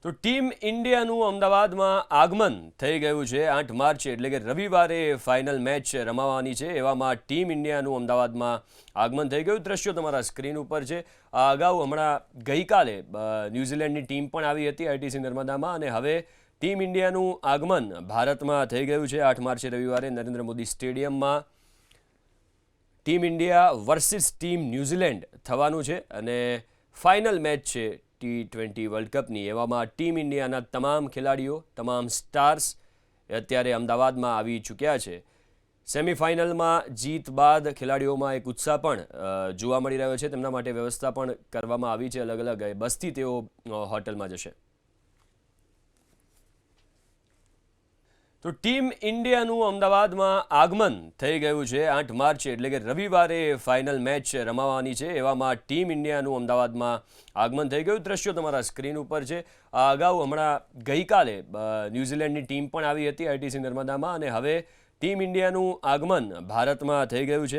તો ટીમ ઇન્ડિયાનું અમદાવાદમાં આગમન થઈ ગયું છે 8 માર્ચે એટલે કે રવિવારે ફાઇનલ મેચ રમાવાની છે એવામાં ટીમ ઇન્ડિયાનું અમદાવાદમાં આગમન થઈ ગયું દ્રશ્યો તમારા સ્ક્રીન ઉપર છે આ અગાઉ હમણાં ગઈકાલે ન્યૂઝીલેન્ડની ટીમ પણ આવી હતી આઈટીસી નર્મદામાં અને હવે ટીમ ઇન્ડિયાનું આગમન ભારતમાં થઈ ગયું છે 8 માર્ચે રવિવારે નરેન્દ્ર મોદી સ્ટેડિયમમાં team India versus team New Zealand થવાનું છે અને ફાઇનલ મેચ છે T20 વર્લ્ડ કપની એવામાં ટીમ ઇન્ડિયાના તમામ ખેલાડીઓ તમામ સ્ટાર્સ અત્યારે અમદાવાદમાં આવી ચૂક્યા છે સેમિફાઇનલમાં જીત બાદ ખેલાડીઓમાં એક ઉત્સાહ પણ જોવા મળી રહ્યો છે તેમના માટે વ્યવસ્થા પણ કરવામાં આવી છે અલગ અલગ બસથી તેઓ હોટલમાં જશે તો ટીમ ઇન્ડિયાનું અમદાવાદમાં આગમન થઈ ગયું છે 8 માર્ચે એટલે કે રવિવારે ફાઇનલ મેચ રમાવાની છે એવામાં ટીમ ઇન્ડિયાનું અમદાવાદમાં આગમન થઈ ગયું દ્રશ્યો તમારા સ્ક્રીન ઉપર છે આ અગાઉ હમણાં ગઈકાલે ન્યૂઝીલેન્ડની ટીમ પણ આવી હતી આઈટીસી નર્મદામાં અને હવે ટીમ ઇન્ડિયાનું આગમન ભારતમાં થઈ ગયું છે